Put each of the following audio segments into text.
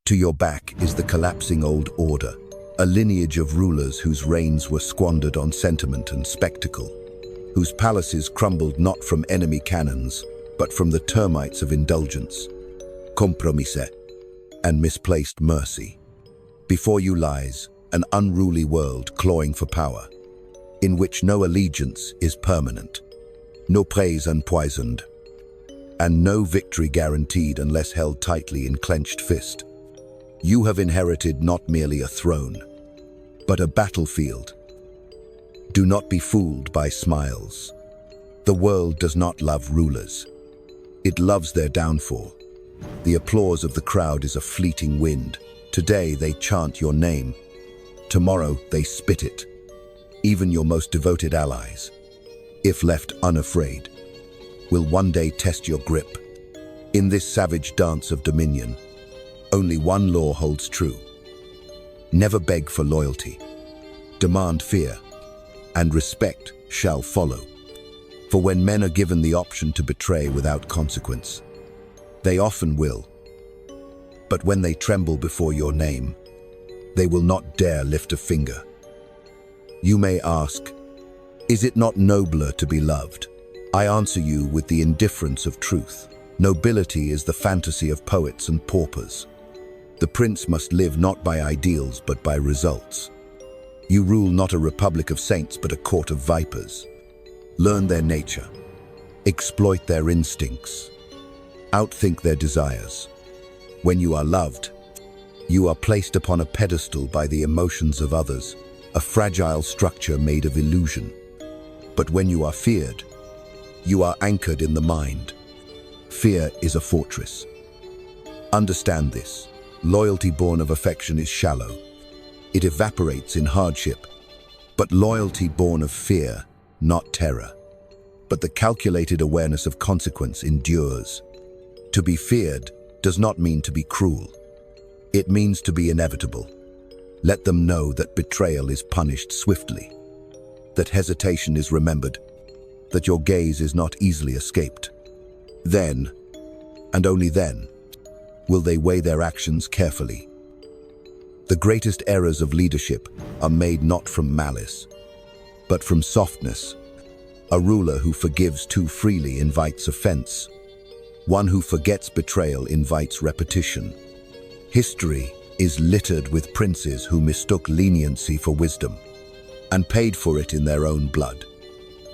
To your back is the collapsing old order, a lineage of rulers whose reigns were squandered on sentiment and spectacle, whose palaces crumbled not from enemy cannons, but from the termites of indulgence, compromise, and misplaced mercy. Before you lies an unruly world clawing for power, in which no allegiance is permanent, no praise unpoisoned, and no victory guaranteed unless held tightly in clenched fist. You have inherited not merely a throne, but a battlefield. Do not be fooled by smiles. The world does not love rulers. It loves their downfall. The applause of the crowd is a fleeting wind. Today they chant your name. Tomorrow they spit it. Even your most devoted allies, if left unafraid, will one day test your grip. In this savage dance of dominion, only one law holds true. Never beg for loyalty. Demand fear, and respect shall follow. For when men are given the option to betray without consequence, they often will. But when they tremble before your name, they will not dare lift a finger. You may ask, is it not nobler to be loved? I answer you with the indifference of truth. Nobility is the fantasy of poets and paupers. The prince must live not by ideals but by results. You rule not a republic of saints but a court of vipers. Learn their nature. Exploit their instincts. Outthink their desires. When you are loved, you are placed upon a pedestal by the emotions of others, a fragile structure made of illusion. But when you are feared, you are anchored in the mind. Fear is a fortress. Understand this. Loyalty born of affection is shallow. It evaporates in hardship. But loyalty born of fear, not terror. But the calculated awareness of consequence endures. To be feared does not mean to be cruel. It means to be inevitable. Let them know that betrayal is punished swiftly, that hesitation is remembered, that your gaze is not easily escaped. Then, and only then, will they weigh their actions carefully. The greatest errors of leadership are made not from malice, but from softness. A ruler who forgives too freely invites offense. One who forgets betrayal invites repetition. History is littered with princes who mistook leniency for wisdom and paid for it in their own blood.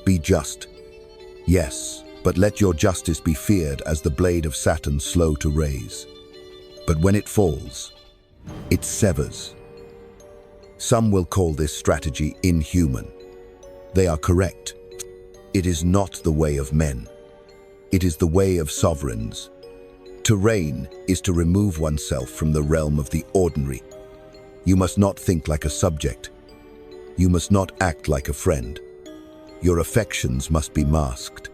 Be just. Yes, but let your justice be feared as the blade of Saturn slow to raise. But when it falls, it severs. Some will call this strategy inhuman. They are correct. It is not the way of men. It is the way of sovereigns. To reign is to remove oneself from the realm of the ordinary. You must not think like a subject. You must not act like a friend. Your affections must be masked.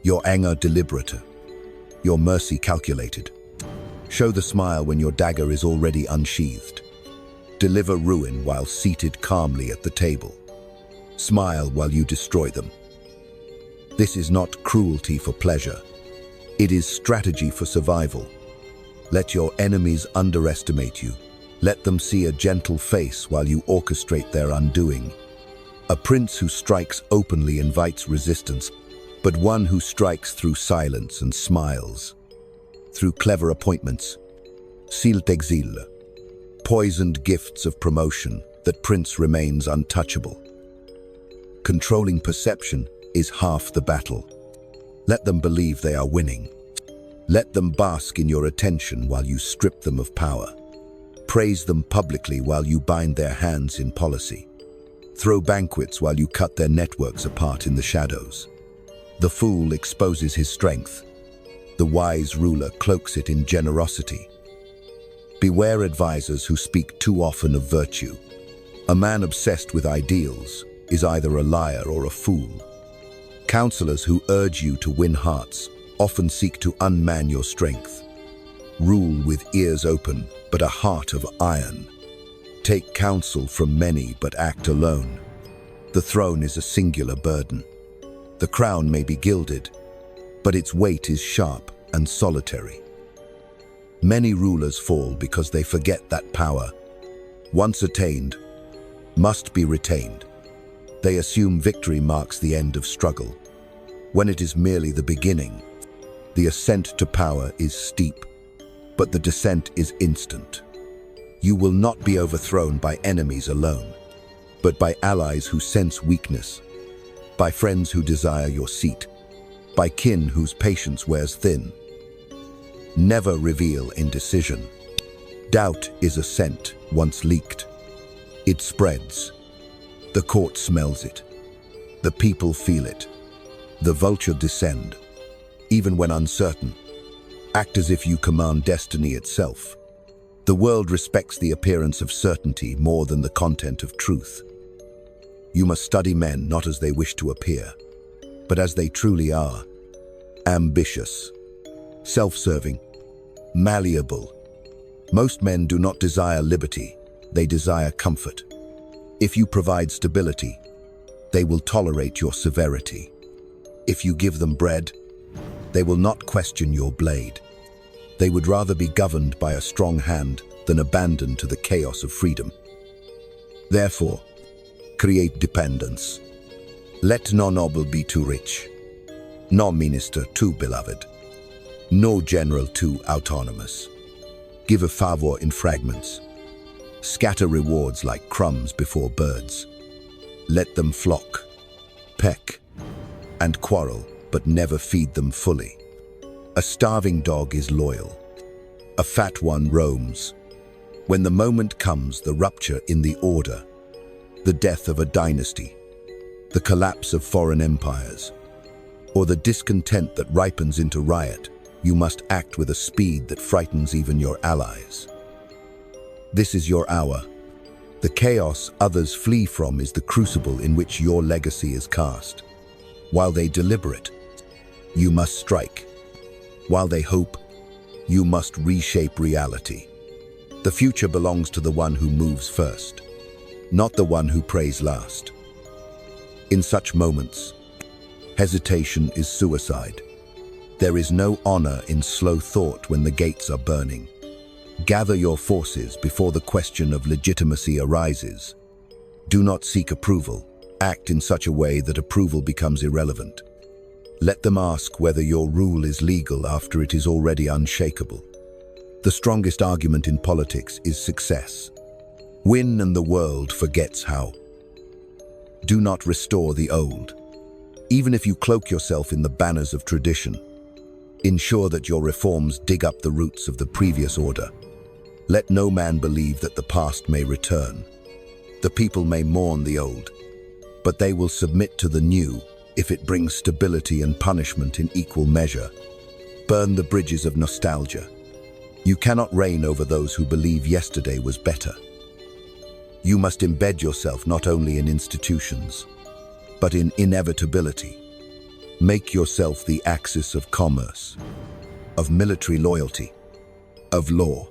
Your anger deliberate. Your mercy calculated. Show the smile when your dagger is already unsheathed. Deliver ruin while seated calmly at the table. Smile while you destroy them. This is not cruelty for pleasure. It is strategy for survival. Let your enemies underestimate you. Let them see a gentle face while you orchestrate their undoing. A prince who strikes openly invites resistance, but one who strikes through silence and smiles. Through clever appointments, sealed exil, poisoned gifts of promotion, that prince remains untouchable. Controlling perception is half the battle. Let them believe they are winning. Let them bask in your attention while you strip them of power. Praise them publicly while you bind their hands in policy. Throw banquets while you cut their networks apart in the shadows. The fool exposes his strength. The wise ruler cloaks it in generosity. Beware advisors who speak too often of virtue. A man obsessed with ideals is either a liar or a fool. Counselors who urge you to win hearts often seek to unman your strength. Rule with ears open, but a heart of iron. Take counsel from many, but act alone. The throne is a singular burden. The crown may be gilded, but its weight is sharp and solitary. Many rulers fall because they forget that power, once attained, must be retained. They assume victory marks the end of struggle, when it is merely the beginning. The ascent to power is steep, but the descent is instant. You will not be overthrown by enemies alone, but by allies who sense weakness, by friends who desire your seat, by kin whose patience wears thin. Never reveal indecision. Doubt is a scent once leaked. It spreads. The court smells it. The people feel it. The vulture descend. Even when uncertain, act as if you command destiny itself. The world respects the appearance of certainty more than the content of truth. You must study men not as they wish to appear, but as they truly are. Ambitious, self-serving, malleable. Most men do not desire liberty, they desire comfort. If you provide stability, they will tolerate your severity. If you give them bread, they will not question your blade. They would rather be governed by a strong hand than abandoned to the chaos of freedom. Therefore, create dependence. Let no noble be too rich, no minister too beloved, no general too autonomous. Give a favor in fragments. Scatter rewards like crumbs before birds. Let them flock, peck, and quarrel, but never feed them fully. A starving dog is loyal. A fat one roams. When the moment comes, the rupture in the order, the death of a dynasty, the collapse of foreign empires, or the discontent that ripens into riot, you must act with a speed that frightens even your allies. This is your hour. The chaos others flee from is the crucible in which your legacy is cast. While they deliberate, you must strike. While they hope, you must reshape reality. The future belongs to the one who moves first, not the one who prays last. In such moments, hesitation is suicide. There is no honor in slow thought when the gates are burning. Gather your forces before the question of legitimacy arises. Do not seek approval. Act in such a way that approval becomes irrelevant. Let them ask whether your rule is legal after it is already unshakable. The strongest argument in politics is success. Win and the world forgets how. Do not restore the old. Even if you cloak yourself in the banners of tradition, ensure that your reforms dig up the roots of the previous order. Let no man believe that the past may return. The people may mourn the old, but they will submit to the new if it brings stability and punishment in equal measure. Burn the bridges of nostalgia. You cannot reign over those who believe yesterday was better. You must embed yourself not only in institutions, but in inevitability. Make yourself the axis of commerce, of military loyalty, of law.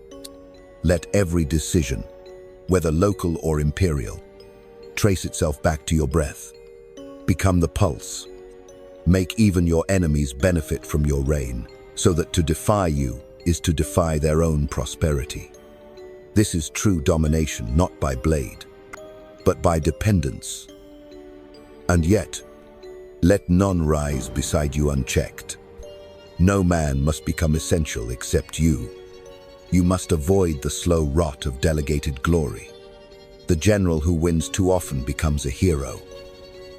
Let every decision, whether local or imperial, trace itself back to your breath. Become the pulse. Make even your enemies benefit from your reign, so that to defy you is to defy their own prosperity. This is true domination, not by blade, but by dependence. And yet, let none rise beside you unchecked. No man must become essential except you. You must avoid the slow rot of delegated glory. The general who wins too often becomes a hero.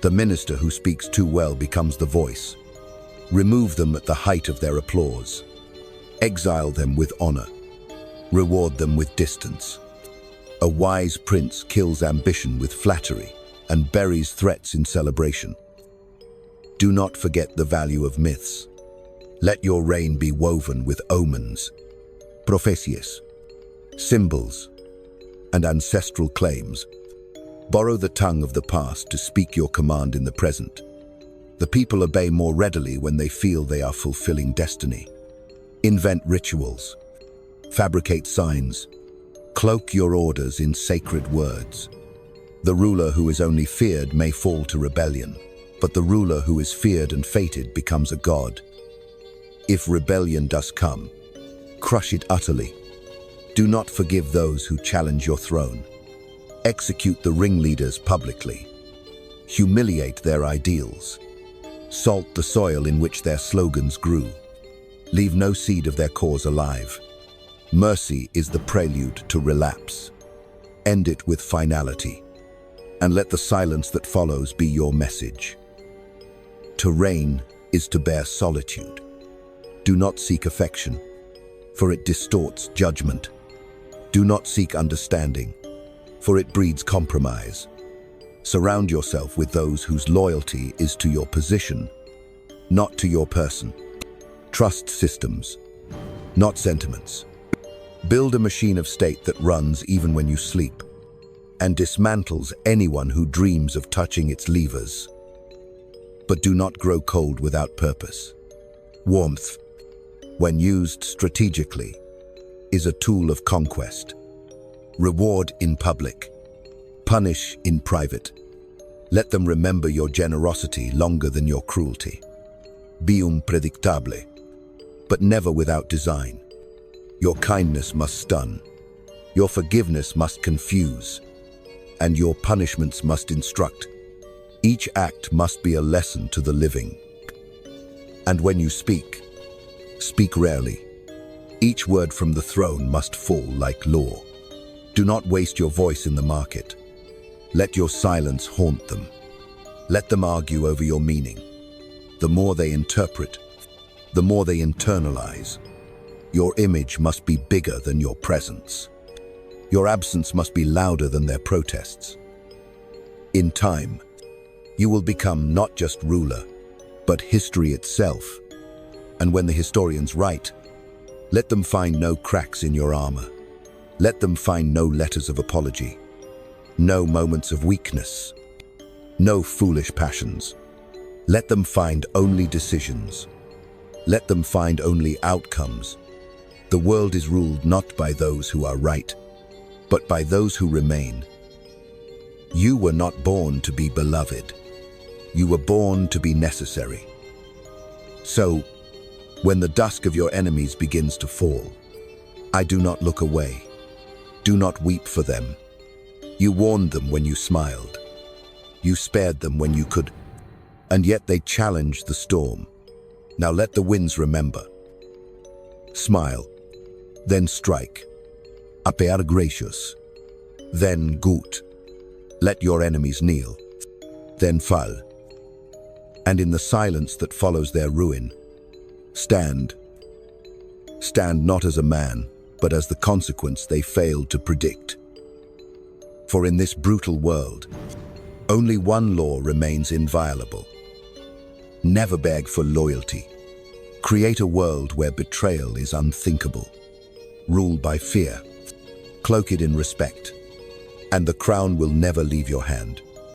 The minister who speaks too well becomes the voice. Remove them at the height of their applause. Exile them with honor. Reward them with distance. A wise prince kills ambition with flattery and buries threats in celebration. Do not forget the value of myths. Let your reign be woven with omens, prophecies, symbols, and ancestral claims. Borrow the tongue of the past to speak your command in the present. The people obey more readily when they feel they are fulfilling destiny. Invent rituals. Fabricate signs. Cloak your orders in sacred words. The ruler who is only feared may fall to rebellion, but the ruler who is feared and fated becomes a god. If rebellion does come, crush it utterly. Do not forgive those who challenge your throne. Execute the ringleaders publicly. Humiliate their ideals. Salt the soil in which their slogans grew. Leave no seed of their cause alive. Mercy is the prelude to relapse. End it with finality, and let the silence that follows be your message. To reign is to bear solitude. Do not seek affection, for it distorts judgment. Do not seek understanding, for it breeds compromise. Surround yourself with those whose loyalty is to your position, not to your person. Trust systems, not sentiments. Build a machine of state that runs even when you sleep, and dismantles anyone who dreams of touching its levers. But do not grow cold without purpose. Warmth, when used strategically, is a tool of conquest. Reward in public, punish in private. Let them remember your generosity longer than your cruelty. Be unpredictable, but never without design. Your kindness must stun, your forgiveness must confuse, and your punishments must instruct. Each act must be a lesson to the living. And when you speak, speak rarely. Each word from the throne must fall like law. Do not waste your voice in the market. Let your silence haunt them. Let them argue over your meaning. The more they interpret, the more they internalize. Your image must be bigger than your presence. Your absence must be louder than their protests. In time, you will become not just ruler, but history itself. And when the historians write, let them find no cracks in your armor. Let them find no letters of apology, no moments of weakness, no foolish passions. Let them find only decisions. Let them find only outcomes. The world is ruled not by those who are right, but by those who remain. You were not born to be beloved. You were born to be necessary. So, when the dusk of your enemies begins to fall, I do not look away. Do not weep for them. You warned them when you smiled. You spared them when you could, and yet they challenged the storm. Now let the winds remember. Smile, then strike. Appear gracious, then gut. Let your enemies kneel, then fall. And in the silence that follows their ruin, stand. Stand not as a man, but as the consequence they failed to predict. For in this brutal world, only one law remains inviolable. Never beg for loyalty. Create a world where betrayal is unthinkable. Rule by fear. Cloak it in respect. And the crown will never leave your hand.